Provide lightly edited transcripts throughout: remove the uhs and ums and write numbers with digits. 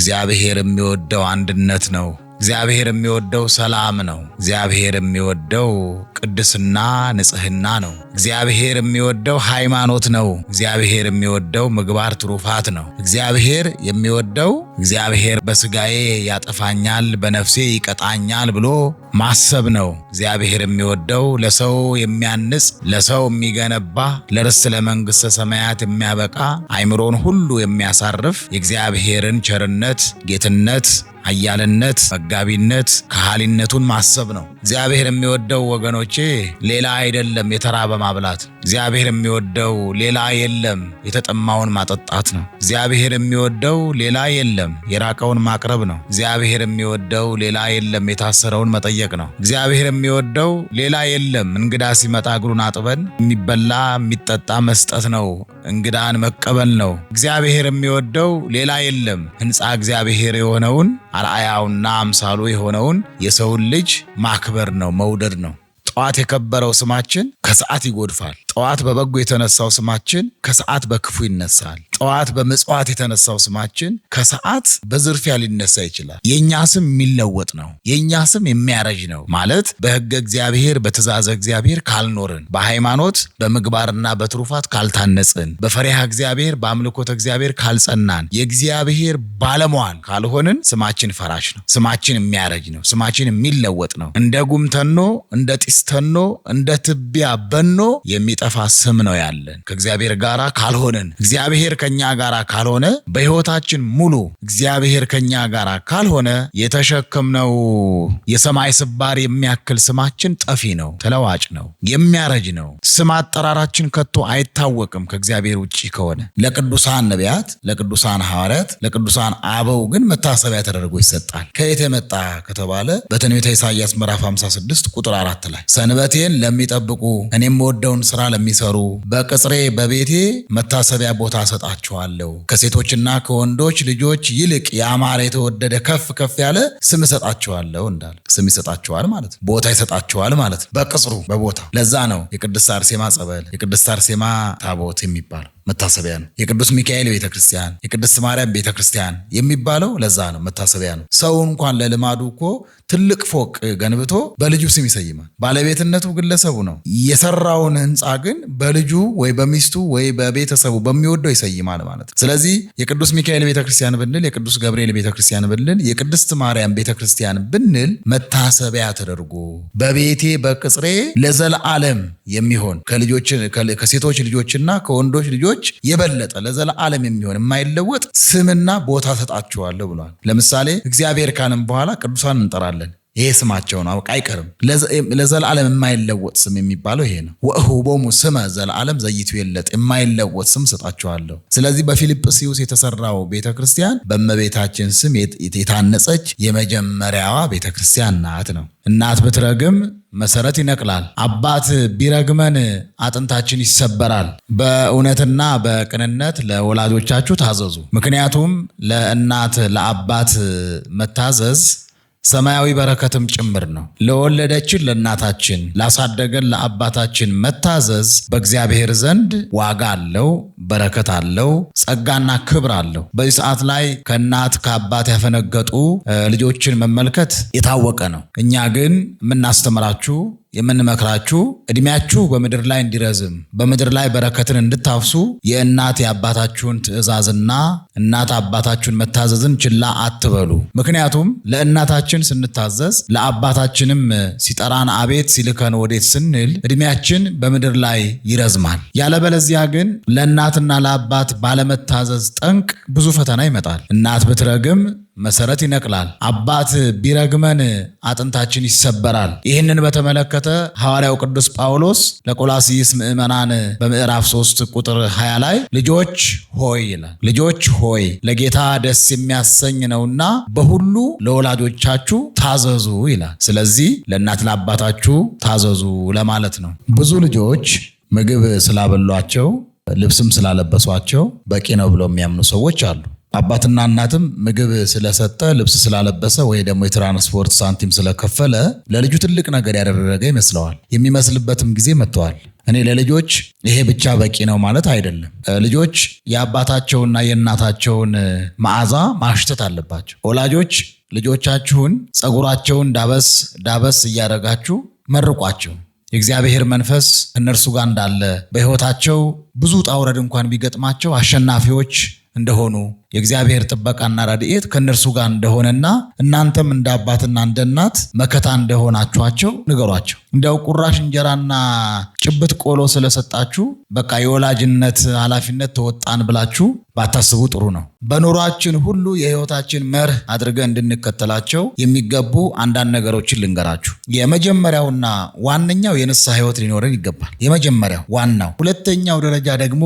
እግዚአብሔር የሚወደው አንድነት ነው። እግዚአብሔር የሚወደው ሰላም ነው። እግዚአብሔር የሚወደው ቅድስና ንጽህና ነው። እግዚአብሔር የሚወደው ሃይማኖት ነው። እግዚአብሔር የሚወደው ምግባር ትሩፋት ነው። እግዚአብሔር የሚወደው እግዚአብሔር በስጋዬ ያጠፋኛል በነፍሴ ይቀጣኛል ብሎ ማሰብ ነው። እግዚአብሔር የሚወደው ለሰው የሚያንጽ ለሰው የሚገነባ ለርስት ለመንግሥተ ሰማያት የሚያበቃ አእምሮን ሁሉ የሚያሳርፍ የእግዚአብሔርን ቸርነት፣ ጌትነት፣ ኃያልነት፣ መጋቢነት፣ ከሃሊነቱን ማሰብ ነው። እግዚአብሔር የሚወደው ወገኖቼ ሌላ አይደለም የተራበ ማብላት። እግዚአብሔር የሚወደው ሌላ የለም የተጠማውን ማጠጣት ነው። እግዚአብሔር የሚወደው ሌላ የለም የራቀውን ማቅረብ ነው። እግዚአብሔር የሚወደው ሌላ የለም የታሰረውን መጠየቅ ነው። እግዚአብሔር የሚወደው ሌላ የለም እንግዳ ሲመጣ እግሩን አጥበን የሚበላ የሚጠጣ መስጠት ነው። እንግዳን መቀበል ነው። እግዚአብሔር የሚወደው ሌላ የለም ሕንፃ እግዚአብሔር የሆነውን አርአያውና አምሳሉ የሆነውን የሰውን ልጅ ማክበር ነው፣ መውደድ ነው። ጠዋት የከበረው ስማችን ከሰዓት ይጎድፋል። ጠዋት በበጎ የተነሳው ስማችን ከሰዓት በክፉ ይነሳል። ጠዋት በምጽዋት የተነሳው ስማችን ከሰዓት በዝርፊያ ሊነሳ ይችላል። የኛ ስም የሚለወጥ ነው። የኛ ስም የሚያረጅ ነው። ማለት በሕገ እግዚአብሔር በትእዛዘ እግዚአብሔር ካልኖርን፣ በሃይማኖት በምግባርና በትሩፋት ካልታነጽን፣ በፈሪሃ እግዚአብሔር በአምልኮተ እግዚአብሔር ካልጸናን፣ የእግዚአብሔር ባለሟል ካልሆንን ስማችን ፈራሽ ነው። ስማችን የሚያረጅ ነው። ስማችን የሚለወጥ ነው። እንደ ጉምተኖ፣ እንደ ጢስተኖ፣ እንደ ትቢያ በኖ የሚጠፋ ስም ነው ያለን። ከእግዚአብሔር ጋር ካልሆንን፣ እግዚአብሔር ከኛ ጋር ካልሆነ፣ በሕይወታችን ሙሉ እግዚአብሔር ከኛ ጋር ካልሆነ የተሸከምነው የሰማይ ስባር የሚያክል ስማችን ጠፊ ነው፣ ተለዋጭ ነው፣ የሚያረጅ ነው። ስም አጠራራችን ከቶ አይታወቅም ከእግዚአብሔር ውጪ ከሆነ። ለቅዱሳን ነቢያት፣ ለቅዱሳን ሐዋርያት፣ ለቅዱሳን አበው ግን መታሰቢያ ተደርጎ ይሰጣል። ከየት የመጣ ከተባለ በትንቢተ ኢሳይያስ ምዕራፍ 56 ቁጥር 4 ላይ ሰንበቴን ለሚጠብቁ እኔም ወደውን ስራ ለሚሰሩ በቅጽሬ በቤቴ መታሰቢያ ቦታ እሰጣቸዋለሁ። ከሴቶችና ከወንዶች ልጆች ይልቅ ያማረ የተወደደ ከፍ ከፍ ያለ ስም እሰጣቸዋለሁ እንዳለ ስም ይሰጣቸዋል ማለት ነው። ቦታ ይሰጣቸዋል ማለት ነው። በቅጽሩ በቦታ ለዛ ነው የቅድስት አርሴማ ጸበል፣ የቅድስት አርሴማ ታቦት የሚባለው መታሰቢያ ነው። የቅዱስ ሚካኤል ቤተክርስቲያን፣ የቅድስት ማርያም ቤተክርስቲያን የሚባለው ለዛ ነው፣ መታሰቢያ ነው። ሰው እንኳን ለልማዱ እኮ ትልቅ ፎቅ ገንብቶ በልጁ ስም ይሰይማል። ባለቤትነቱ ግለሰቡ ነው። የሰራውን ህንፃ ግን በልጁ ወይ በሚስቱ ወይ በቤተሰቡ በሚወደው ይሰይማል ማለት ነው። ስለዚህ የቅዱስ ሚካኤል ቤተክርስቲያን ብንል፣ የቅዱስ ገብርኤል ቤተክርስቲያን ብንል፣ የቅድስት ማርያም ቤተክርስቲያን ብንል መታሰቢያ ተደርጎ በቤቴ በቅጽሬ ለዘለዓለም የሚሆን ከሴቶች ልጆችና ከወንዶች ልጆች የበለጠ ለዘለዓለም የሚሆን የማይለወጥ ስምና ቦታ ሰጣችኋለሁ ብሏል። ለምሳሌ እግዚአብሔር ካልን በኋላ ቅዱሳን እንጠራለን። ይሄ ስማቸው ነው፣ አይቀርም። ለዘላለም የማይለወጥ ስም የሚባለው ይሄ ነው። ወእሁቦሙ ስመ ዘለዓለም ዘይትዌለጥ፣ የማይለወጥ ስም ሰጣቸዋለሁ። ስለዚህ በፊልጵስዩስ የተሰራው ቤተክርስቲያን በእመቤታችን ስም የታነጸች የመጀመሪያዋ ቤተክርስቲያን ናት ነው። እናት ብትረግም መሰረት ይነቅላል፣ አባት ቢረግመን አጥንታችን ይሰበራል። በእውነትና በቅንነት ለወላጆቻችሁ ታዘዙ። ምክንያቱም ለእናት ለአባት መታዘዝ ሰማያዊ በረከትም ጭምር ነው። ለወለደችን ለእናታችን ላሳደገን ለአባታችን መታዘዝ በእግዚአብሔር ዘንድ ዋጋ አለው፣ በረከት አለው፣ ጸጋና ክብር አለው። በዚህ ሰዓት ላይ ከእናት ከአባት ያፈነገጡ ልጆችን መመልከት የታወቀ ነው። እኛ ግን የምናስተምራችሁ የምንመክራችሁ እድሜያችሁ በምድር ላይ እንዲረዝም በምድር ላይ በረከትን እንድታፍሱ የእናት የአባታችሁን ትእዛዝና እናት አባታችሁን መታዘዝን ችላ አትበሉ። ምክንያቱም ለእናታችን ስንታዘዝ ለአባታችንም ሲጠራን አቤት ሲልከን ወዴት ስንል እድሜያችን በምድር ላይ ይረዝማል። ያለበለዚያ ግን ለእናትና ለአባት ባለመታዘዝ ጠንቅ ብዙ ፈተና ይመጣል። እናት ብትረግም መሰረት ይነቅላል፣ አባት ቢረግመን አጥንታችን ይሰበራል። ይህንን በተመለከተ ሐዋርያው ቅዱስ ጳውሎስ ለቆላስይስ ምዕመናን በምዕራፍ 3 ቁጥር 20 ላይ ልጆች ሆይ ይላል። ልጆች ሆይ ለጌታ ደስ የሚያሰኝ ነውና በሁሉ ለወላጆቻችሁ ታዘዙ ይላል። ስለዚህ ለእናት ለአባታችሁ ታዘዙ ለማለት ነው። ብዙ ልጆች ምግብ ስላበሏቸው ልብስም ስላለበሷቸው በቂ ነው ብለው የሚያምኑ ሰዎች አሉ። አባትና እናትም ምግብ ስለሰጠ ልብስ ስላለበሰ ወይ ደግሞ የትራንስፖርት ሳንቲም ስለከፈለ ለልጁ ትልቅ ነገር ያደረገ ይመስለዋል። የሚመስልበትም ጊዜ መጥተዋል። እኔ ለልጆች ይሄ ብቻ በቂ ነው ማለት አይደለም። ልጆች የአባታቸውና የእናታቸውን መዓዛ ማሽተት አለባቸው። ወላጆች ልጆቻችሁን ፀጉራቸውን ዳበስ እያደረጋችሁ መርቋቸው። የእግዚአብሔር መንፈስ እነርሱ ጋር እንዳለ በሕይወታቸው ብዙ ውጣ ውረድ እንኳን ቢገጥማቸው አሸናፊዎች እንደሆኑ የእግዚአብሔር ጥበቃና ረድኤት ከእነርሱ ጋር እንደሆነና እናንተም እንደ አባትና እንደ እናት መከታ እንደሆናችኋቸው ንገሯቸው። እንዲያው ቁራሽ እንጀራና ጭብጥ ቆሎ ስለሰጣችሁ በቃ የወላጅነት ኃላፊነት ተወጣን ብላችሁ ባታስቡ ጥሩ ነው። በኑሯችን ሁሉ የሕይወታችን መርህ አድርገን እንድንከተላቸው የሚገቡ አንዳንድ ነገሮችን ልንገራችሁ። የመጀመሪያውና ዋነኛው የንስሐ ሕይወት ሊኖረን ይገባል። የመጀመሪያው ዋናው። ሁለተኛው ደረጃ ደግሞ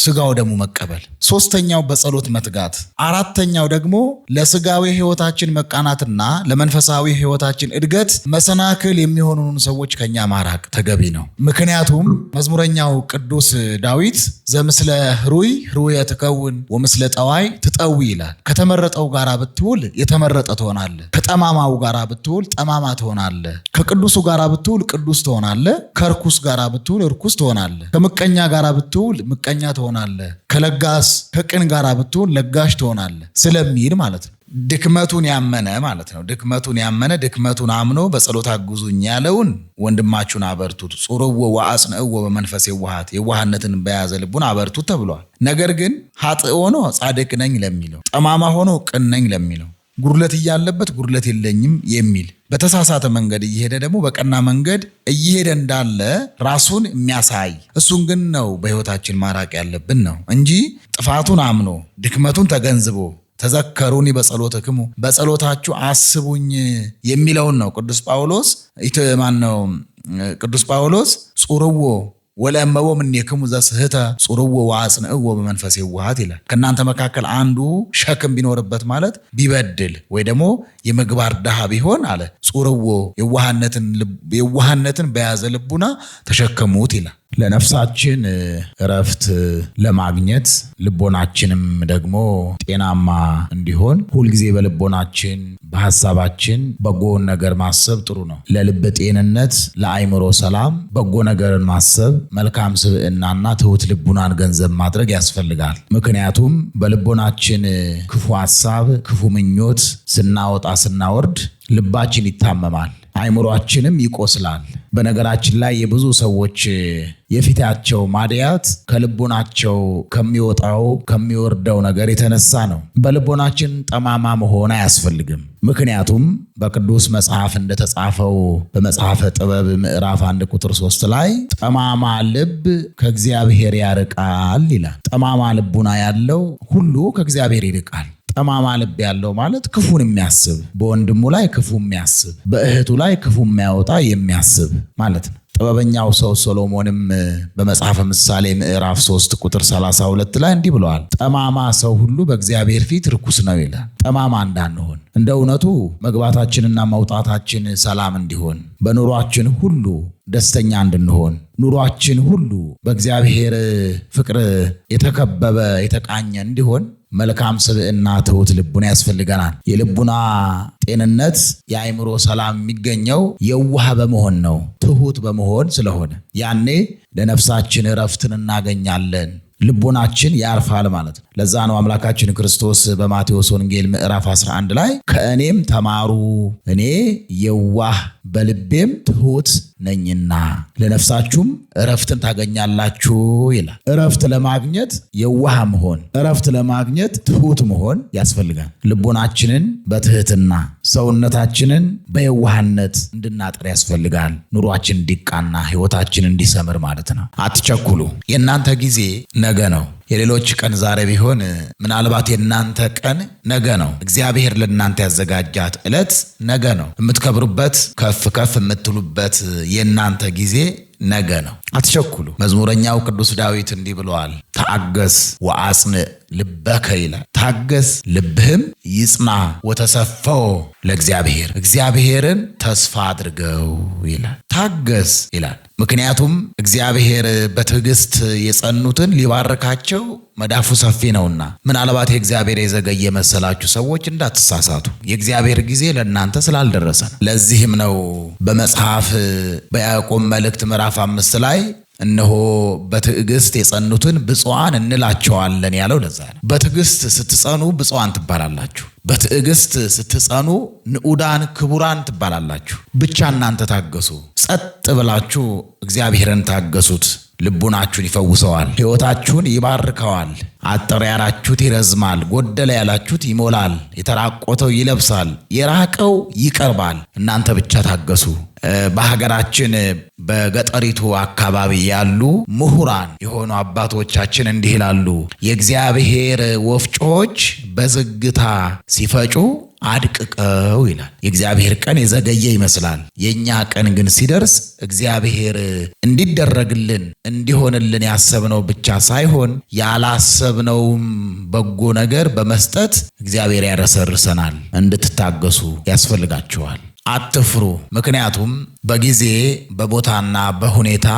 ስጋው ደሙ መቀበል። ሶስተኛው በጸሎት መትጋት። አራተኛው ደግሞ ለስጋዊ ሕይወታችን መቃናትና ለመንፈሳዊ ሕይወታችን እድገት መሰናክል የሚሆኑን ሰዎች ከኛ ማራቅ ተገቢ ነው። ምክንያቱም መዝሙረኛው ቅዱስ ዳዊት ዘምስለ ህሩይ ህሩየ ትከውን ወምስለ ጠዋይ ትጠዊ ይላል። ከተመረጠው ጋራ ብትውል የተመረጠ ትሆናለህ፣ ከጠማማው ጋራ ብትውል ጠማማ ትሆናለህ፣ ከቅዱሱ ጋራ ብትውል ቅዱስ ትሆናለህ፣ ከርኩስ ጋራ ብትውል ርኩስ ትሆናለህ፣ ከምቀኛ ጋራ ብትውል ምቀኛ ትሆናለህ፣ ከለጋስ ከቅን ጋራ ብትውል ለጋሽ ትሆናለህ ስለሚል ማለት ነው። ድክመቱን ያመነ ማለት ነው። ድክመቱን አምኖ በጸሎት አግዙኝ ያለውን ወንድማችሁን አበርቱት። ጹርዎ ወአጽንዕዎ በመንፈስ የዋሃት፣ የዋህነትን በያዘ ልቡን አበርቱት ተብሏል። ነገር ግን ኃጥእ ሆኖ ጻድቅ ነኝ ለሚለው፣ ጠማማ ሆኖ ቅን ነኝ ለሚለው፣ ጉድለት እያለበት ጉድለት የለኝም የሚል በተሳሳተ መንገድ እየሄደ ደግሞ በቀና መንገድ እየሄደ እንዳለ ራሱን የሚያሳይ እሱን ግን ነው በሕይወታችን ማራቅ ያለብን ነው እንጂ ጥፋቱን አምኖ ድክመቱን ተገንዝቦ ተዘከሩኒ በጸሎትክሙ በጸሎታችሁ አስቡኝ የሚለውን ነው ቅዱስ ጳውሎስ ጹርዎ ወለእመቦ እምኔክሙ ዘስሕተ ጹርዎ ወአጽንዕዎ በመንፈስ የዋሃት ይላል። ከእናንተ መካከል አንዱ ሸክም ቢኖርበት ማለት ቢበድል ወይ ደግሞ የምግባር ድሃ ቢሆን አለ ጹርዎ የዋህነትን በያዘ ልቡና ተሸከሙት ይላል። ለነፍሳችን እረፍት ለማግኘት ልቦናችንም ደግሞ ጤናማ እንዲሆን ሁልጊዜ በልቦናችን በሐሳባችን በጎን ነገር ማሰብ ጥሩ ነው። ለልብ ጤንነት፣ ለአይምሮ ሰላም በጎ ነገርን ማሰብ፣ መልካም ስብዕናና ትሁት ልቡናን ገንዘብ ማድረግ ያስፈልጋል። ምክንያቱም በልቦናችን ክፉ ሐሳብ፣ ክፉ ምኞት ስናወጣ ስናወርድ ልባችን ይታመማል፣ አይምሮአችንም ይቆስላል። በነገራችን ላይ የብዙ ሰዎች የፊታቸው ማድያት ከልቦናቸው ከሚወርደው ነገር የተነሳ ነው። በልቦናችን ጠማማ መሆን አያስፈልግም። ምክንያቱም በቅዱስ መጽሐፍ እንደተጻፈው በመጽሐፈ ጥበብ ምዕራፍ 1 ቁጥር 3 ላይ ጠማማ ልብ ከእግዚአብሔር ያርቃል ይላል። ጠማማ ልቡና ያለው ሁሉ ከእግዚአብሔር ይርቃል። ጠማማ ልብ ያለው ማለት ክፉን የሚያስብ፣ በወንድሙ ላይ ክፉ የሚያስብ፣ በእህቱ ላይ ክፉ የሚያወጣ የሚያስብ ማለት ነው። ጥበበኛው ሰው ሰሎሞንም በመጽሐፈ ምሳሌ ምዕራፍ 3 ቁጥር 32 ላይ እንዲህ ብለዋል፣ ጠማማ ሰው ሁሉ በእግዚአብሔር ፊት ርኩስ ነው ይላል። ጠማማ እንዳንሆን እንደ እውነቱ መግባታችንና መውጣታችን ሰላም እንዲሆን፣ በኑሯችን ሁሉ ደስተኛ እንድንሆን፣ ኑሯችን ሁሉ በእግዚአብሔር ፍቅር የተከበበ የተቃኘ እንዲሆን መልካም ስብዕና ትሁት ልቡና ያስፈልገናል። የልቡና ጤንነት የአእምሮ ሰላም የሚገኘው የዋህ በመሆን ነው፣ ትሁት በመሆን ስለሆነ ያኔ ለነፍሳችን እረፍትን እናገኛለን። ልቦናችን ያርፋል ማለት ነው። ለዛ ነው አምላካችን ክርስቶስ በማቴዎስ ወንጌል ምዕራፍ 11 ላይ ከእኔም ተማሩ እኔ የዋህ በልቤም ትሁት ነኝና ለነፍሳችሁም እረፍትን ታገኛላችሁ ይላል። እረፍት ለማግኘት የዋህ መሆን፣ እረፍት ለማግኘት ትሁት መሆን ያስፈልጋል። ልቦናችንን በትህትና ሰውነታችንን በየዋህነት እንድናጥር ያስፈልጋል። ኑሯችን እንዲቃና ሕይወታችን እንዲሰምር ማለት ነው። አትቸኩሉ። የእናንተ ጊዜ ነገ ነው። የሌሎች ቀን ዛሬ ቢሆን ምናልባት የእናንተ ቀን ነገ ነው። እግዚአብሔር ለእናንተ ያዘጋጃት ዕለት ነገ ነው። የምትከብሩበት ከፍ ከፍ የምትሉበት የእናንተ ጊዜ ነገ ነው። አትቸኩሉ። መዝሙረኛው ቅዱስ ዳዊት እንዲህ ብለዋል፣ ታገስ ወአጽንዕ ልበከ ይላል። ታገስ ልብህም ይጽና፣ ወተሰፈው ለእግዚአብሔር፣ እግዚአብሔርን ተስፋ አድርገው ይላል። ታገስ ይላል። ምክንያቱም እግዚአብሔር በትዕግስት የጸኑትን ሊባርካቸው መዳፉ ሰፊ ነውና። ምናልባት የእግዚአብሔር የዘገየ መሰላችሁ ሰዎች እንዳትሳሳቱ፣ የእግዚአብሔር ጊዜ ለእናንተ ስላልደረሰ ነው። ለዚህም ነው በመጽሐፍ በያዕቆብ መልእክት ምዕራፍ 5 ላይ እነሆ በትዕግስት የጸኑትን ብፁዓን እንላቸዋለን ያለው ለዛ ነው። በትዕግስት ስትጸኑ ብፁዓን ትባላላችሁ። በትዕግስት ስትጸኑ ንዑዳን ክቡራን ትባላላችሁ። ብቻ እናንተ ታገሱ። ጸጥ ብላችሁ እግዚአብሔርን ታገሱት። ልቡናችሁን ይፈውሰዋል፣ ሕይወታችሁን ይባርከዋል። አጠረ ያላችሁት ይረዝማል፣ ጎደለ ያላችሁት ይሞላል፣ የተራቆተው ይለብሳል፣ የራቀው ይቀርባል። እናንተ ብቻ ታገሱ። በሀገራችን በገጠሪቱ አካባቢ ያሉ ምሁራን የሆኑ አባቶቻችን እንዲህ ይላሉ፣ የእግዚአብሔር ወፍጮዎች በዝግታ ሲፈጩ አድቅቀው ይላል። የእግዚአብሔር ቀን የዘገየ ይመስላል። የኛ ቀን ግን ሲደርስ እግዚአብሔር እንዲደረግልን እንዲሆንልን ያሰብነው ብቻ ሳይሆን ያላሰብነውም በጎ ነገር በመስጠት እግዚአብሔር ያረሰርሰናል። እንድትታገሱ ያስፈልጋችኋል። አትፍሩ። ምክንያቱም በጊዜ በቦታና በሁኔታ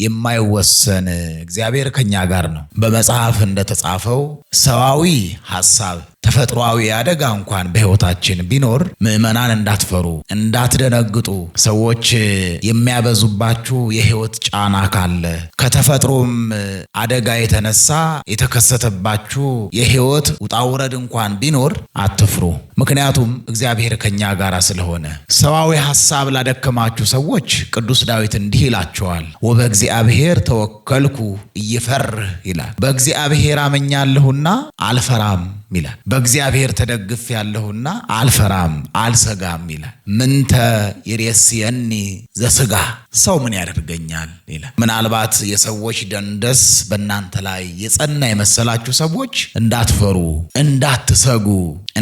የማይወሰን እግዚአብሔር ከኛ ጋር ነው። በመጽሐፍ እንደተጻፈው ሰዋዊ ሐሳብ ተፈጥሯዊ አደጋ እንኳን በሕይወታችን ቢኖር ምዕመናን እንዳትፈሩ፣ እንዳትደነግጡ። ሰዎች የሚያበዙባችሁ የሕይወት ጫና ካለ ከተፈጥሮም አደጋ የተነሳ የተከሰተባችሁ የሕይወት ውጣውረድ እንኳን ቢኖር አትፍሩ። ምክንያቱም እግዚአብሔር ከኛ ጋር ስለሆነ። ሰዋዊ ሐሳብ ላደከማችሁ ሰዎች ቅዱስ ዳዊት እንዲህ ይላቸዋል፣ ወበእግዚአብሔር ተወከልኩ ኢይፈርህ ይላል። በእግዚአብሔር አመኛለሁና አልፈራም ይላል። በእግዚአብሔር ተደግፍ ያለሁና አልፈራም አልሰጋም ይላል። ምንተ ይሬስየኒ ዘሥጋ፣ ሰው ምን ያደርገኛል ይላል። ምናልባት የሰዎች ደንደስ በእናንተ ላይ የጸና የመሰላችሁ ሰዎች እንዳትፈሩ፣ እንዳትሰጉ፣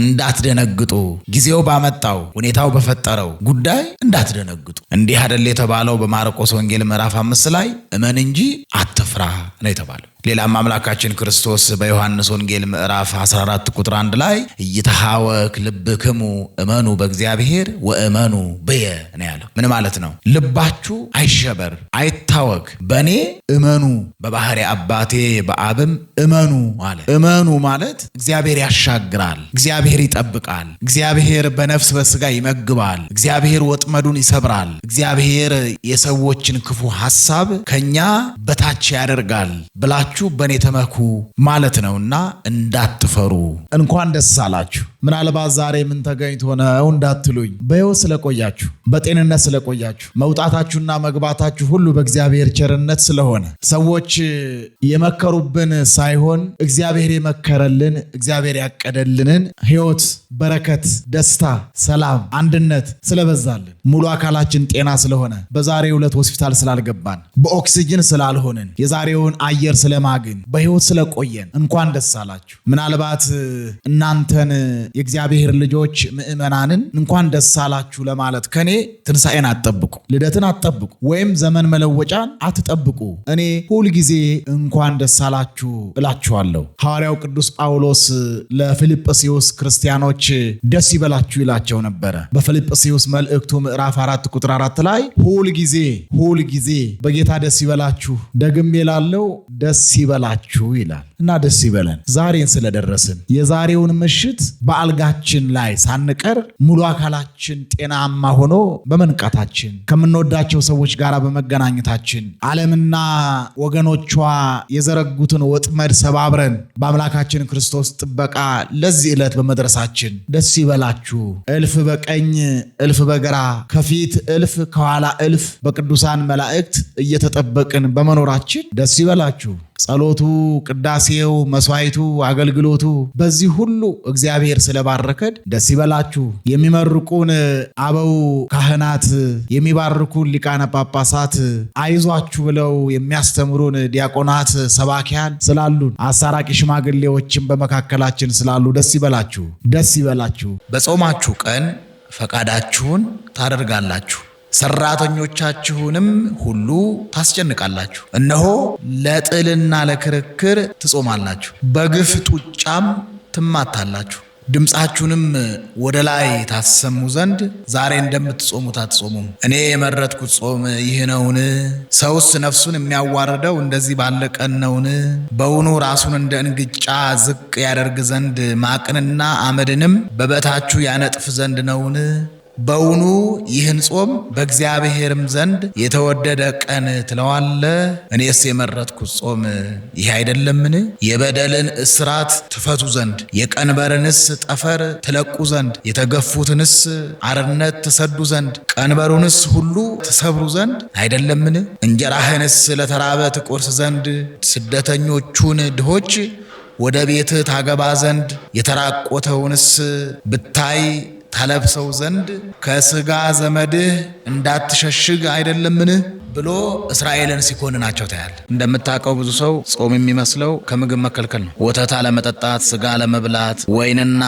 እንዳትደነግጡ። ጊዜው ባመጣው ሁኔታው በፈጠረው ጉዳይ እንዳትደነግጡ። እንዲህ አይደል የተባለው በማርቆስ ወንጌል ምዕራፍ 5 ላይ እመን እንጂ አትፍራ ነው የተባለው። ሌላም አምላካችን ክርስቶስ በዮሐንስ ወንጌል ምዕራፍ 14 ቁጥር 1 ላይ ኢይትሃወክ ልብክሙ እመኑ በእግዚአብሔር ወእመኑ በየ ነው ያለው። ምን ማለት ነው? ልባችሁ አይሸበር፣ አይታወክ፣ በእኔ እመኑ፣ በባህሪ አባቴ በአብም እመኑ አለ። እመኑ ማለት እግዚአብሔር ያሻግራል፣ እግዚአብሔር ይጠብቃል፣ እግዚአብሔር በነፍስ በስጋ ይመግባል፣ እግዚአብሔር ወጥመዱን ይሰብራል፣ እግዚአብሔር የሰዎችን ክፉ ሐሳብ ከኛ በታች ያደርጋል ብላችሁ በእኔ ተመኩ ማለት ነውና እንዳትፈሩ። እንኳን ደስ አላችሁ። ምናልባት ዛሬ ምን ተገኝቶ ነው እንዳትሉኝ፣ በሕይወት ስለቆያችሁ፣ በጤንነት ስለቆያችሁ፣ መውጣታችሁና መግባታችሁ ሁሉ በእግዚአብሔር ቸርነት ስለሆነ ሰዎች የመከሩብን ሳይሆን እግዚአብሔር የመከረልን እግዚአብሔር ያቀደልንን ሕይወት፣ በረከት፣ ደስታ፣ ሰላም፣ አንድነት ስለበዛልን ሙሉ አካላችን ጤና ስለሆነ በዛሬው ዕለት ሆስፒታል ስላልገባን በኦክሲጅን ስላልሆንን የዛሬውን አየር ስለማግን በሕይወት ስለቆየን እንኳን ደስ አላችሁ። ምናልባት እናንተን የእግዚአብሔር ልጆች ምዕመናንን እንኳን ደስ አላችሁ ለማለት ከኔ ትንሣኤን አትጠብቁ፣ ልደትን አትጠብቁ፣ ወይም ዘመን መለወጫን አትጠብቁ። እኔ ሁል ጊዜ እንኳን ደስ አላችሁ እላችኋለሁ። ሐዋርያው ቅዱስ ጳውሎስ ለፊልጵስዩስ ክርስቲያኖች ደስ ይበላችሁ ይላቸው ነበረ። በፊልጵስዩስ መልእክቱ ምዕራፍ 4 ቁጥር 4 ላይ ሁል ጊዜ በጌታ ደስ ይበላችሁ፣ ደግሜ እላለሁ ደስ ይበላችሁ ይላል። እና ደስ ይበለን ዛሬን ስለደረስን የዛሬውን ምሽት በአልጋችን ላይ ሳንቀር ሙሉ አካላችን ጤናማ ሆኖ በመንቃታችን ከምንወዳቸው ሰዎች ጋር በመገናኘታችን ዓለምና ወገኖቿ የዘረጉትን ወጥመድ ሰባብረን በአምላካችን ክርስቶስ ጥበቃ ለዚህ ዕለት በመድረሳችን ደስ ይበላችሁ። እልፍ በቀኝ እልፍ በግራ ከፊት እልፍ ከኋላ እልፍ በቅዱሳን መላእክት እየተጠበቅን በመኖራችን ደስ ይበላችሁ። ጸሎቱ፣ ቅዳሴው፣ መስዋዕቱ፣ አገልግሎቱ በዚህ ሁሉ እግዚአብሔር ስለባረከን ደስ ይበላችሁ። የሚመርቁን አበው ካህናት፣ የሚባርኩን ሊቃነ ጳጳሳት፣ አይዟችሁ ብለው የሚያስተምሩን ዲያቆናት፣ ሰባኪያን ስላሉን፣ አሳራቂ ሽማግሌዎችን በመካከላችን ስላሉ ደስ ይበላችሁ፣ ደስ ይበላችሁ። በጾማችሁ ቀን ፈቃዳችሁን ታደርጋላችሁ፣ ሰራተኞቻችሁንም ሁሉ ታስጨንቃላችሁ። እነሆ ለጥልና ለክርክር ትጾማላችሁ፣ በግፍ ጡጫም ትማታላችሁ። ድምፃችሁንም ወደ ላይ ታሰሙ ዘንድ ዛሬ እንደምትጾሙት አትጾሙም። እኔ የመረጥኩት ጾም ይህ ነውን? ሰውስ ነፍሱን የሚያዋርደው እንደዚህ ባለ ቀን ነውን? በውኑ ራሱን እንደ እንግጫ ዝቅ ያደርግ ዘንድ ማቅንና አመድንም በበታችሁ ያነጥፍ ዘንድ ነውን? በውኑ ይህን ጾም በእግዚአብሔርም ዘንድ የተወደደ ቀን ትለዋለህ? እኔስ የመረጥኩት ጾም ይህ አይደለምን? የበደልን እስራት ትፈቱ ዘንድ፣ የቀንበርንስ ጠፈር ትለቁ ዘንድ፣ የተገፉትንስ አርነት ትሰዱ ዘንድ፣ ቀንበሩንስ ሁሉ ትሰብሩ ዘንድ አይደለምን? እንጀራህንስ ለተራበ ትቆርስ ዘንድ፣ ስደተኞቹን ድሆች ወደ ቤት ታገባ ዘንድ፣ የተራቆተውንስ ብታይ ታለብሰው ዘንድ፣ ከሥጋ ዘመድህ እንዳትሸሽግ አይደለምን ብሎ እስራኤልን ሲኮንናቸው ታያል። እንደምታውቀው ብዙ ሰው ጾም የሚመስለው ከምግብ መከልከል ነው። ወተት አለመጠጣት፣ ስጋ አለመብላት፣ ወይንና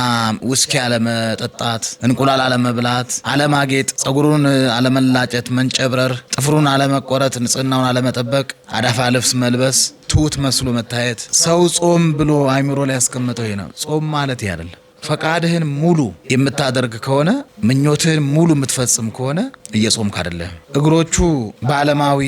ውስኪ አለመጠጣት፣ እንቁላል አለመብላት፣ አለማጌጥ፣ ጸጉሩን አለመላጨት፣ መንጨብረር፣ ጥፍሩን አለመቆረጥ፣ ንጽህናውን አለመጠበቅ፣ አዳፋ ልብስ መልበስ፣ ትሑት መስሎ መታየት። ሰው ጾም ብሎ አይምሮ ላይ ያስቀመጠው ይሄ ነው። ጾም ማለት ይሄ አይደለም። ፈቃድህን ሙሉ የምታደርግ ከሆነ ምኞትህን ሙሉ የምትፈጽም ከሆነ እየጾምክ አይደለም። እግሮቹ በዓለማዊ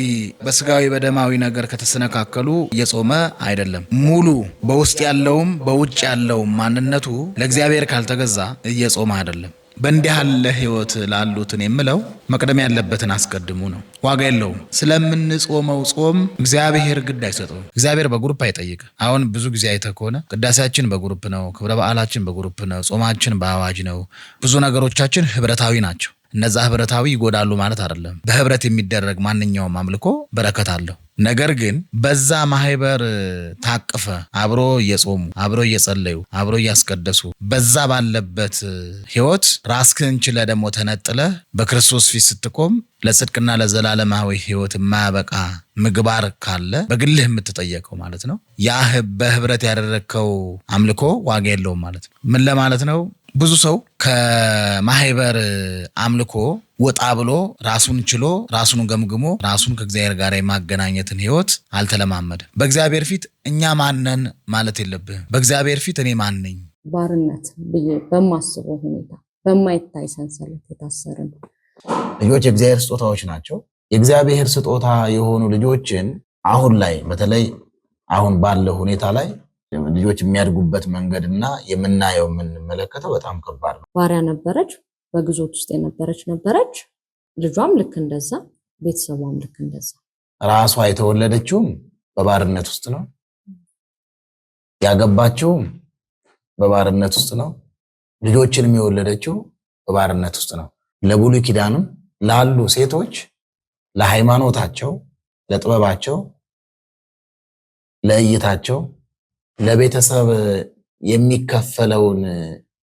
በስጋዊ በደማዊ ነገር ከተሰነካከሉ እየጾመ አይደለም። ሙሉ በውስጥ ያለውም በውጭ ያለውም ማንነቱ ለእግዚአብሔር ካልተገዛ እየጾመ አይደለም። በእንዲህ ያለ ህይወት ላሉትን የምለው መቅደም ያለበትን አስቀድሙ ነው። ዋጋ የለውም። ስለምንጾመው ጾም እግዚአብሔር ግድ አይሰጠውም። እግዚአብሔር በግሩፕ አይጠይቅ። አሁን ብዙ ጊዜ አይተህ ከሆነ ቅዳሴያችን በግሩፕ ነው፣ ክብረ በዓላችን በግሩፕ ነው፣ ጾማችን በአዋጅ ነው። ብዙ ነገሮቻችን ህብረታዊ ናቸው። እነዛ ህብረታዊ ይጎዳሉ ማለት አይደለም። በህብረት የሚደረግ ማንኛውም አምልኮ በረከት አለው። ነገር ግን በዛ ማህበር ታቅፈ አብሮ እየጾሙ አብሮ እየጸለዩ አብሮ እያስቀደሱ በዛ ባለበት ህይወት ራስክን ችለ ደግሞ ተነጥለ በክርስቶስ ፊት ስትቆም ለጽድቅና ለዘላለማዊ ህይወት የማያበቃ ምግባር ካለ በግልህ የምትጠየቀው ማለት ነው። ያ በህብረት ያደረግከው አምልኮ ዋጋ የለውም ማለት ነው። ምን ለማለት ነው? ብዙ ሰው ከማህበር አምልኮ ወጣ ብሎ ራሱን ችሎ ራሱን ገምግሞ ራሱን ከእግዚአብሔር ጋር የማገናኘትን ህይወት አልተለማመደም። በእግዚአብሔር ፊት እኛ ማነን ማለት የለብህም። በእግዚአብሔር ፊት እኔ ማን ነኝ? ባርነት ብዬ በማስበው ሁኔታ በማይታይ ሰንሰለት የታሰርን ልጆች የእግዚአብሔር ስጦታዎች ናቸው። የእግዚአብሔር ስጦታ የሆኑ ልጆችን አሁን ላይ በተለይ አሁን ባለው ሁኔታ ላይ ልጆች የሚያድጉበት መንገድና የምናየው የምንመለከተው በጣም ከባድ ነው። ባሪያ ነበረች፣ በግዞት ውስጥ የነበረች ነበረች። ልጇም ልክ እንደዛ፣ ቤተሰቧም ልክ እንደዛ። ራሷ የተወለደችውም በባርነት ውስጥ ነው፣ ያገባችውም በባርነት ውስጥ ነው፣ ልጆችንም የወለደችው በባርነት ውስጥ ነው። ለብሉይ ኪዳንም ላሉ ሴቶች ለሃይማኖታቸው፣ ለጥበባቸው፣ ለእይታቸው ለቤተሰብ የሚከፈለውን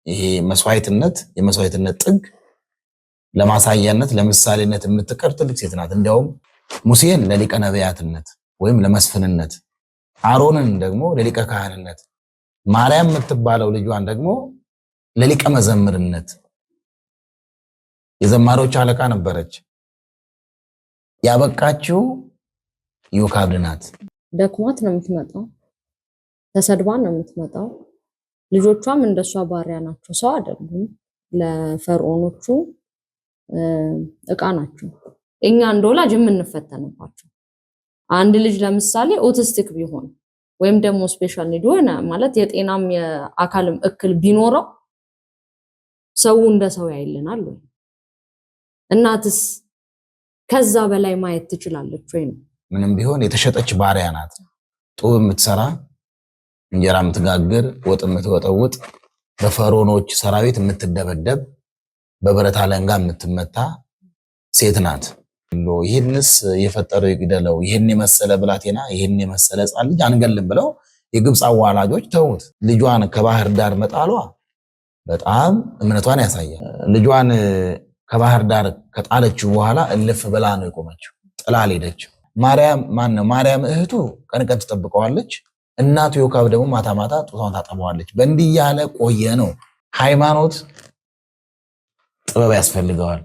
ይሄ መስዋዕትነት የመስዋዕትነት ጥግ ለማሳያነት ለምሳሌነት የምትቀር ትልቅ ሴት ናት። እንዲያውም ሙሴን ለሊቀ ነቢያትነት ወይም ለመስፍንነት፣ አሮንን ደግሞ ለሊቀ ካህንነት፣ ማርያም የምትባለው ልጇን ደግሞ ለሊቀ መዘምርነት የዘማሪዎች አለቃ ነበረች። ያበቃችው ዮካብድ ናት። ደክሟት ነው የምትመጣው፣ ተሰድባ ነው የምትመጣው። ልጆቿም እንደሷ ባሪያ ናቸው፣ ሰው አይደሉም። ለፈርዖኖቹ እቃ ናቸው። እኛ እንደ ወላጅ የምንፈተንባቸው አንድ ልጅ ለምሳሌ ኦቲስቲክ ቢሆን ወይም ደግሞ ስፔሻል ኒድ ሆነ ማለት የጤናም የአካልም እክል ቢኖረው ሰው እንደ ሰው ያይልናል ወይ? እናትስ ከዛ በላይ ማየት ትችላለች ወይ ነው? ምንም ቢሆን የተሸጠች ባሪያ ናት። ጡብ የምትሰራ እንጀራ የምትጋግር ወጥ የምትወጠውጥ በፈርዖኖች ሰራዊት የምትደበደብ በብረት አለንጋ የምትመታ ሴት ናት። ይህንስ የፈጠረው ይግደለው፣ ይህን የመሰለ ብላቴና ይህን የመሰለ ሕፃን ልጅ አንገልም ብለው የግብፅ አዋላጆች ተውት። ልጇን ከባህር ዳር መጣሏ በጣም እምነቷን ያሳያል። ልጇን ከባህር ዳር ከጣለችው በኋላ እልፍ ብላ ነው የቆመችው፣ ጥላ አልሄደችም። ማርያም እህቱ ቀን ቀን ትጠብቀዋለች። እናቱ ዮካብድ ደግሞ ማታ ማታ ጡቷን ታጠባዋለች። በእንዲህ ያለ ቆየ ነው። ሃይማኖት ጥበብ ያስፈልገዋል።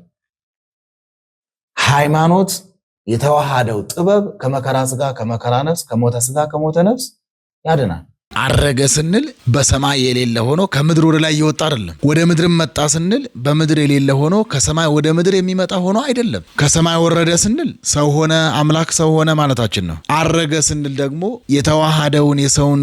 ሃይማኖት የተዋሃደው ጥበብ ከመከራ ስጋ ከመከራ ነፍስ፣ ከሞተ ስጋ ከሞተ ነፍስ ያድናል። አረገ ስንል በሰማይ የሌለ ሆኖ ከምድር ወደ ላይ እየወጣ አይደለም። ወደ ምድርም መጣ ስንል በምድር የሌለ ሆኖ ከሰማይ ወደ ምድር የሚመጣ ሆኖ አይደለም። ከሰማይ ወረደ ስንል ሰው ሆነ፣ አምላክ ሰው ሆነ ማለታችን ነው። አረገ ስንል ደግሞ የተዋሃደውን የሰውን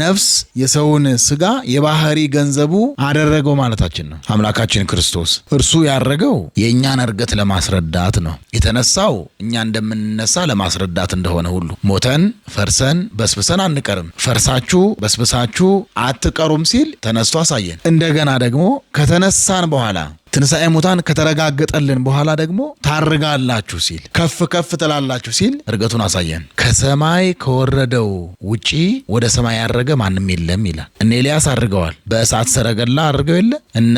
ነፍስ የሰውን ስጋ የባህሪ ገንዘቡ አደረገው ማለታችን ነው። አምላካችን ክርስቶስ እርሱ ያረገው የእኛን እርገት ለማስረዳት ነው። የተነሳው እኛ እንደምንነሳ ለማስረዳት እንደሆነ ሁሉ ሞተን ፈርሰን በስብሰን አንቀርም፣ ፈርሳችሁ በስብሳችሁ አትቀሩም ሲል ተነስቶ አሳየን። እንደገና ደግሞ ከተነሳን በኋላ ትንሣኤ ሙታን ከተረጋገጠልን በኋላ ደግሞ ታርጋላችሁ ሲል ከፍ ከፍ ትላላችሁ ሲል እርገቱን አሳየን። ከሰማይ ከወረደው ውጪ ወደ ሰማይ ያረገ ማንም የለም ይላል። እነ ኤልያስ አርገዋል። በእሳት ሰረገላ አርገው የለ? እነ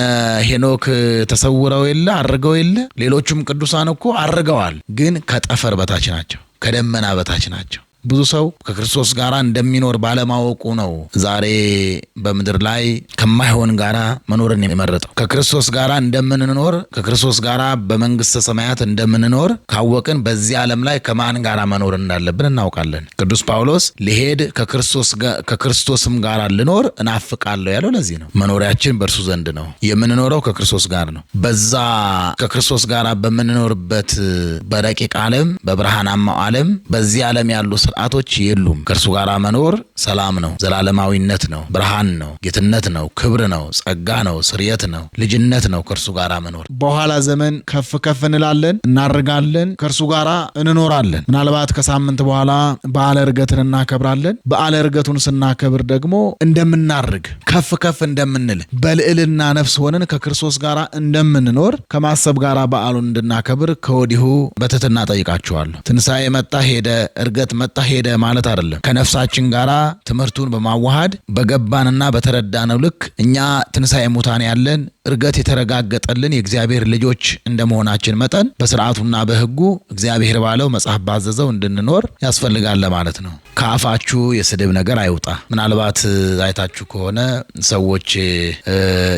ሄኖክ ተሰውረው የለ? አርገው የለ? ሌሎቹም ቅዱሳን እኮ አርገዋል። ግን ከጠፈር በታች ናቸው፣ ከደመና በታች ናቸው። ብዙ ሰው ከክርስቶስ ጋር እንደሚኖር ባለማወቁ ነው ዛሬ በምድር ላይ ከማይሆን ጋራ መኖርን የመረጠው። ከክርስቶስ ጋር እንደምንኖር ከክርስቶስ ጋር በመንግስተ ሰማያት እንደምንኖር ካወቅን በዚህ ዓለም ላይ ከማን ጋር መኖር እንዳለብን እናውቃለን። ቅዱስ ጳውሎስ ልሄድ ከክርስቶስም ጋር ልኖር እናፍቃለሁ ያለው ለዚህ ነው። መኖሪያችን በእርሱ ዘንድ ነው። የምንኖረው ከክርስቶስ ጋር ነው። በዛ ከክርስቶስ ጋር በምንኖርበት በረቂቅ ዓለም በብርሃናማው ዓለም በዚህ ዓለም ያሉ ስርዓቶች የሉም። ከእርሱ ጋር መኖር ሰላም ነው፣ ዘላለማዊነት ነው፣ ብርሃን ነው፣ ጌትነት ነው፣ ክብር ነው፣ ጸጋ ነው፣ ስርየት ነው፣ ልጅነት ነው። ከእርሱ ጋር መኖር በኋላ ዘመን ከፍ ከፍ እንላለን፣ እናርጋለን፣ ከእርሱ ጋር እንኖራለን። ምናልባት ከሳምንት በኋላ በዓለ ዕርገትን እናከብራለን። በዓለ ዕርገቱን ስናከብር ደግሞ እንደምናርግ ከፍ ከፍ እንደምንል በልዕልና ነፍስ ሆነን ከክርስቶስ ጋር እንደምንኖር ከማሰብ ጋር በዓሉን እንድናከብር ከወዲሁ በትህትና ጠይቃችኋለሁ። ትንሣኤ መጣ ሄደ፣ ዕርገት መጣ ሄደ ማለት አይደለም። ከነፍሳችን ጋራ ትምህርቱን በማዋሃድ በገባንና በተረዳነው ልክ እኛ ትንሣኤ ሙታን ያለን ዕርገት የተረጋገጠልን የእግዚአብሔር ልጆች እንደመሆናችን መጠን በስርዓቱና በሕጉ እግዚአብሔር ባለው መጽሐፍ ባዘዘው እንድንኖር ያስፈልጋል ለማለት ነው። ከአፋችሁ የስድብ ነገር አይውጣ። ምናልባት አይታችሁ ከሆነ ሰዎች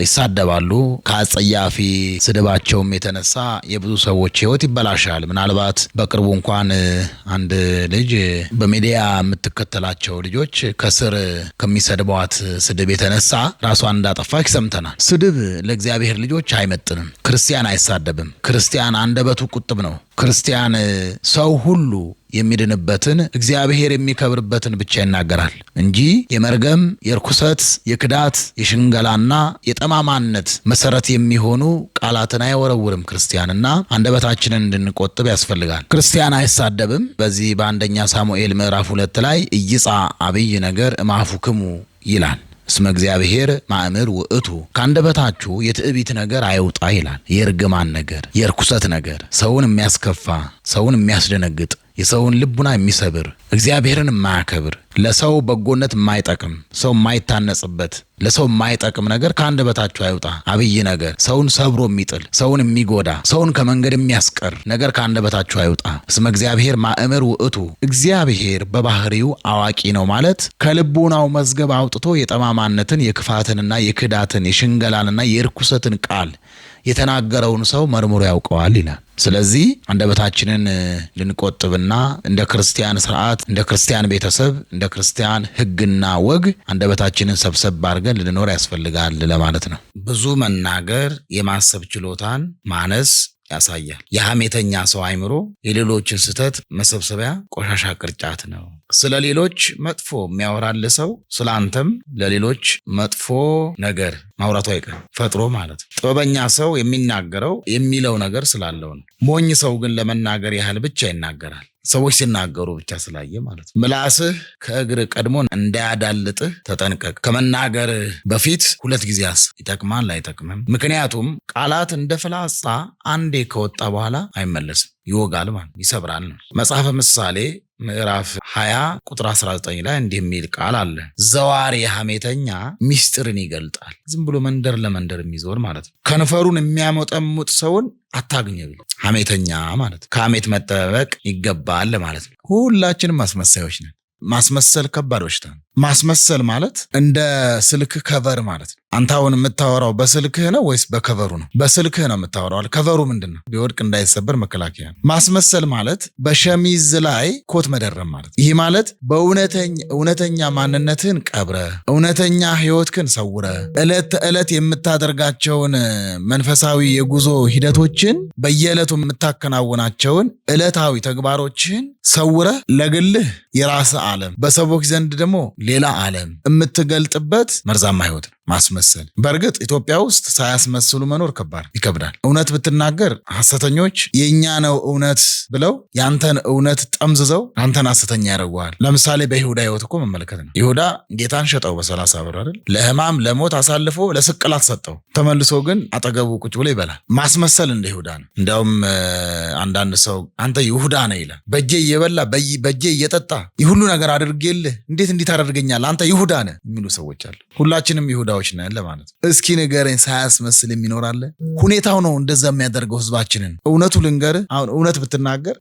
ይሳደባሉ። ከአጸያፊ ስድባቸውም የተነሳ የብዙ ሰዎች ሕይወት ይበላሻል። ምናልባት በቅርቡ እንኳን አንድ ልጅ በሚዲያ የምትከተላቸው ልጆች ከስር ከሚሰድቧት ስድብ የተነሳ ራሷን እንዳጠፋች ሰምተናል። ስድብ ለእግዚአብሔር ልጆች አይመጥንም። ክርስቲያን አይሳደብም። ክርስቲያን አንደበቱ ቁጥብ ነው። ክርስቲያን ሰው ሁሉ የሚድንበትን እግዚአብሔር የሚከብርበትን ብቻ ይናገራል እንጂ የመርገም፣ የርኩሰት፣ የክዳት፣ የሽንገላና የጠማማነት መሰረት የሚሆኑ ቃላትን አይወረውርም። ክርስቲያንና አንደበታችንን እንድንቆጥብ ያስፈልጋል። ክርስቲያን አይሳደብም። በዚህ በአንደኛ ሳሙኤል ምዕራፍ 2 ላይ ኢይጻ አብይ ነገር እምአፉክሙ ይላል። እስመ እግዚአብሔር ማእምር ውእቱ፣ ከአንደበታችሁ የትዕቢት ነገር አይውጣ ይላል። የእርግማን ነገር፣ የርኩሰት ነገር፣ ሰውን የሚያስከፋ፣ ሰውን የሚያስደነግጥ፣ የሰውን ልቡና የሚሰብር፣ እግዚአብሔርን የማያከብር፣ ለሰው በጎነት የማይጠቅም፣ ሰው የማይታነጽበት፣ ለሰው የማይጠቅም ነገር ከአንደበታችሁ አይውጣ። አብይ ነገር፣ ሰውን ሰብሮ የሚጥል፣ ሰውን የሚጎዳ፣ ሰውን ከመንገድ የሚያስቀር ነገር ከአንደበታችሁ አይውጣ። እስመ እግዚአብሔር ማእምር ውእቱ፣ እግዚአብሔር በባህሪው አዋቂ ነው ማለት ከልቡናው መዝገብ አውጥቶ የጠማማነትን፣ የክፋትንና የክዳትን፣ የሽንገላንና የርኩሰትን ቃል የተናገረውን ሰው መርምሮ ያውቀዋል ይላል። ስለዚህ አንደበታችንን ልንቆጥብና እንደ ክርስቲያን ስርዓት፣ እንደ ክርስቲያን ቤተሰብ፣ እንደ ክርስቲያን ሕግና ወግ አንደበታችንን ሰብሰብ አድርገን ልንኖር ያስፈልጋል ለማለት ነው። ብዙ መናገር የማሰብ ችሎታን ማነስ ያሳያል። የሐሜተኛ ሰው አይምሮ የሌሎችን ስህተት መሰብሰቢያ ቆሻሻ ቅርጫት ነው። ስለ ሌሎች መጥፎ የሚያወራል ሰው ስለ አንተም ለሌሎች መጥፎ ነገር ማውራቱ አይቀርም፣ ፈጥሮ ማለት ነው። ጥበበኛ ሰው የሚናገረው የሚለው ነገር ስላለው ነው። ሞኝ ሰው ግን ለመናገር ያህል ብቻ ይናገራል፣ ሰዎች ሲናገሩ ብቻ ስላየ ማለት ነው። ምላስህ ከእግር ቀድሞ እንዳያዳልጥህ ተጠንቀቅ። ከመናገር በፊት 2 ጊዜ አስብ፣ ይጠቅማል አይጠቅምም። ምክንያቱም ቃላት እንደ ፍላጻ አንዴ ከወጣ በኋላ አይመለስም፣ ይወጋል ማለት ይሰብራል ነው። መጽሐፈ ምሳሌ ምዕራፍ 20 ቁጥር 19 ላይ እንዲህ የሚል ቃል አለ። ዘዋሪ ሐሜተኛ ሚስጥርን ይገልጣል። ዝም ብሎ መንደር ለመንደር የሚዞር ማለት ነው። ከንፈሩን የሚያሞጠሙጥ ሰውን አታግኘው። ሐሜተኛ ማለት ከሐሜት መጠበቅ ይገባል ማለት ነው። ሁላችንም ማስመሰያዎች ነን። ማስመሰል ከባድ በሽታ ነው። ማስመሰል ማለት እንደ ስልክ ከቨር ማለት ነው። አንተ አሁን የምታወራው በስልክህ ነው ወይስ በከቨሩ ነው? በስልክህ ነው የምታወራው። ከቨሩ ምንድን ነው? ቢወድቅ እንዳይሰበር መከላከያ ነው። ማስመሰል ማለት በሸሚዝ ላይ ኮት መደረብ ማለት። ይህ ማለት እውነተኛ ማንነትህን ቀብረ እውነተኛ ህይወትህን ሰውረ ዕለት ተዕለት የምታደርጋቸውን መንፈሳዊ የጉዞ ሂደቶችን በየዕለቱ የምታከናውናቸውን ዕለታዊ ተግባሮችን ሰውረ ለግልህ የራስ ዓለም በሰዎች ዘንድ ደግሞ ሌላ ዓለም የምትገልጥበት መርዛማ ህይወት ነው ማስመሰል። በእርግጥ ኢትዮጵያ ውስጥ ሳያስመስሉ መኖር ይከብዳል። እውነት ብትናገር ሐሰተኞች የኛ ነው እውነት ብለው ያንተን እውነት ጠምዝዘው አንተን ሐሰተኛ ያደርጉሃል። ለምሳሌ በይሁዳ ህይወት እኮ መመልከት ነው። ይሁዳ ጌታን ሸጠው በ30 ብር አይደል? ለህማም ለሞት አሳልፎ ለስቅላት ሰጠው። ተመልሶ ግን አጠገቡ ቁጭ ብሎ ይበላል። ማስመሰል እንደ ይሁዳ ነው። እንዲያውም አንዳንድ ሰው አንተ ይሁዳ ነህ ይላል። በእጄ እየበላ በእጄ እየጠጣ ሁሉ ነገር አድርጌልህ እንዴት እንዲህ ታደርገኛለህ? አንተ ይሁዳ ነህ የሚሉ ሰዎች አሉ። ሁላችንም ይሁዳዎች ነን ለማለት ነው። እስኪ ንገረኝ፣ ሳያስመስል የሚኖር አለ? ሁኔታው ነው እንደዛ የሚያደርገው ህዝባችንን። እውነቱ ልንገርህ፣ አሁን እውነት ብትናገር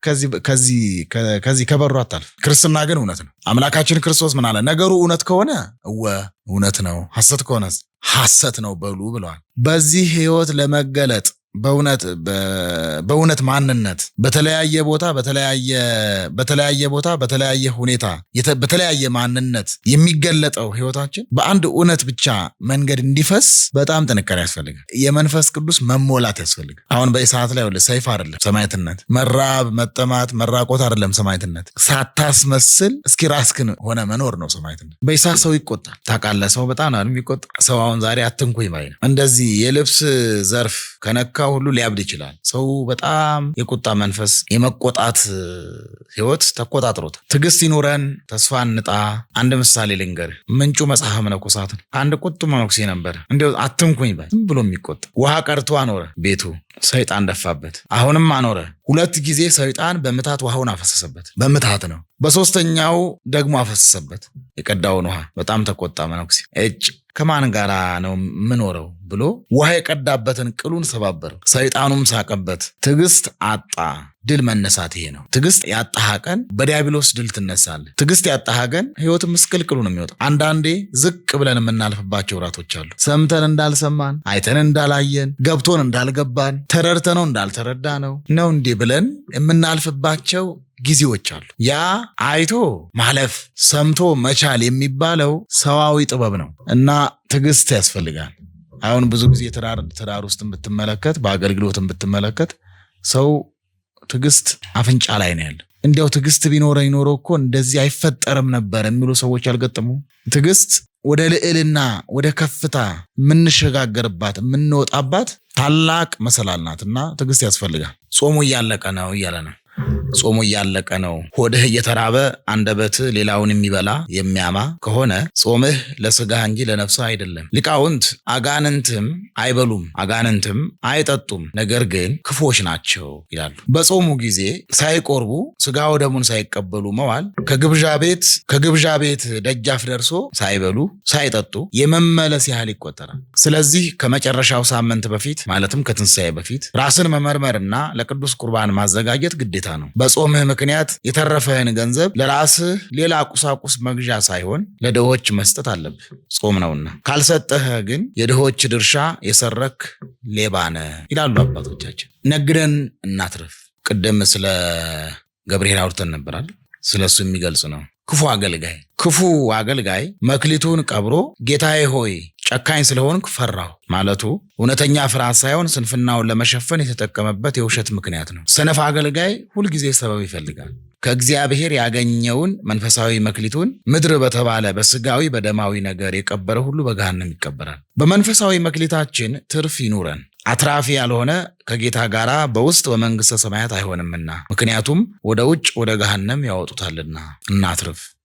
ከዚህ ከበሩ አታልፍ። ክርስትና ግን እውነት ነው። አምላካችን ክርስቶስ ምን አለ? ነገሩ እውነት ከሆነ እውነት ነው፣ ሐሰት ከሆነ ሐሰት ነው በሉ ብለዋል። በዚህ ህይወት ለመገለጥ በእውነት ማንነት በተለያየ ቦታ በተለያየ ሁኔታ በተለያየ ማንነት የሚገለጠው ህይወታችን በአንድ እውነት ብቻ መንገድ እንዲፈስ በጣም ጥንካሬ ያስፈልጋል። የመንፈስ ቅዱስ መሞላት ያስፈልጋል። አሁን በሰዓት ላይ ሰይፍ አይደለም ሰማዕትነት፣ መራብ መጠማት መራቆት አይደለም ሰማዕትነት። ሳታስመስል እስኪ ራስክን ሆነ መኖር ነው ሰማዕትነት። በሰዓት ሰው ይቆጣል። ታውቃለህ፣ ሰው በጣም ነው የሚቆጣ። ሰው አሁን ዛሬ አትንኩኝ ባይ ነው። እንደዚህ የልብስ ዘርፍ ከነካ ሁሉ ሊያብድ ይችላል። ሰው በጣም የቁጣ መንፈስ የመቆጣት ህይወት ተቆጣጥሮታል። ትዕግስት ይኑረን፣ ተስፋ እንጣ። አንድ ምሳሌ ልንገር። ምንጩ መጽሐፈ መነኮሳት ነው። አንድ ቁጡ መነኩሴ ነበር። እንዲያው አትንኩኝ ባይ ዝም ብሎ የሚቆጣ። ውሃ ቀርቶ አኖረ ቤቱ፣ ሰይጣን ደፋበት። አሁንም አኖረ። 2 ጊዜ ሰይጣን በምታት ውሃውን አፈሰሰበት። በምታት ነው። በሶስተኛው ደግሞ አፈሰሰበት የቀዳውን ውሃ። በጣም ተቆጣ መነኩሴ። ከማን ጋር ነው የምኖረው ብሎ ውሃ የቀዳበትን ቅሉን ሰባበረው። ሰይጣኑም ሳቀበት። ትዕግስት አጣ። ድል መነሳት ይሄ ነው። ትዕግስት ያጣህ ቀን በዲያብሎስ ድል ትነሳለህ። ትዕግስት ያጣህ ቀን ህይወት ምስቅልቅሉ ነው የሚወጣው። አንዳንዴ ዝቅ ብለን የምናልፍባቸው ወራቶች አሉ። ሰምተን እንዳልሰማን፣ አይተን እንዳላየን፣ ገብቶን እንዳልገባን፣ ተረድተነው እንዳልተረዳ ነው እንዲህ ብለን የምናልፍባቸው ጊዜዎች አሉ። ያ አይቶ ማለፍ ሰምቶ መቻል የሚባለው ሰዋዊ ጥበብ ነው እና ትዕግስት ያስፈልጋል። አሁን ብዙ ጊዜ ትዳር ውስጥ ብትመለከት፣ በአገልግሎት ብትመለከት ሰው ትዕግስት አፍንጫ ላይ ነው ያለ። እንዲያው ትዕግስት ቢኖረኝ ኖሮ እኮ እንደዚህ አይፈጠርም ነበር የሚሉ ሰዎች አልገጠሙ? ትዕግስት ወደ ልዕልና ወደ ከፍታ የምንሸጋገርባት የምንወጣባት ታላቅ መሰላል ናትና ትዕግስት ያስፈልጋል። ጾሙ እያለቀ ነው እያለ ነው። ጾሙ እያለቀ ነው። ሆድህ እየተራበ አንደበት ሌላውን የሚበላ የሚያማ ከሆነ ጾምህ ለስጋህ እንጂ ለነፍስህ አይደለም። ሊቃውንት አጋንንትም አይበሉም አጋንንትም አይጠጡም፣ ነገር ግን ክፎች ናቸው ይላሉ። በጾሙ ጊዜ ሳይቆርቡ ስጋው ደሙን ሳይቀበሉ መዋል ከግብዣ ቤት ደጃፍ ደርሶ ሳይበሉ ሳይጠጡ የመመለስ ያህል ይቆጠራል። ስለዚህ ከመጨረሻው ሳምንት በፊት ማለትም ከትንሣኤ በፊት ራስን መመርመርና ለቅዱስ ቁርባን ማዘጋጀት ግዴታ ነው። በጾምህ ምክንያት የተረፈህን ገንዘብ ለራስህ ሌላ ቁሳቁስ መግዣ ሳይሆን ለድሆች መስጠት አለብህ፣ ጾም ነውና። ካልሰጠህ ግን የድሆች ድርሻ የሰረክ ሌባ ነህ ይላሉ አባቶቻችን። ነግደን እናትርፍ። ቅድም ስለ ገብርኄር አውርተን ነበራል። ስለሱ የሚገልጽ ነው። ክፉ አገልጋይ መክሊቱን ቀብሮ ጌታዬ ሆይ ጨካኝ ስለሆንክ ፈራሁ ማለቱ እውነተኛ ፍርሃት ሳይሆን ስንፍናውን ለመሸፈን የተጠቀመበት የውሸት ምክንያት ነው። ሰነፍ አገልጋይ ሁልጊዜ ሰበብ ይፈልጋል። ከእግዚአብሔር ያገኘውን መንፈሳዊ መክሊቱን ምድር በተባለ በስጋዊ በደማዊ ነገር የቀበረ ሁሉ በገሃነም ይቀበራል። በመንፈሳዊ መክሊታችን ትርፍ ይኑረን። አትራፊ ያልሆነ ከጌታ ጋር በውስጥ በመንግሥተ ሰማያት አይሆንምና፣ ምክንያቱም ወደ ውጭ ወደ ገሃነም ያወጡታልና። እናትርፍ።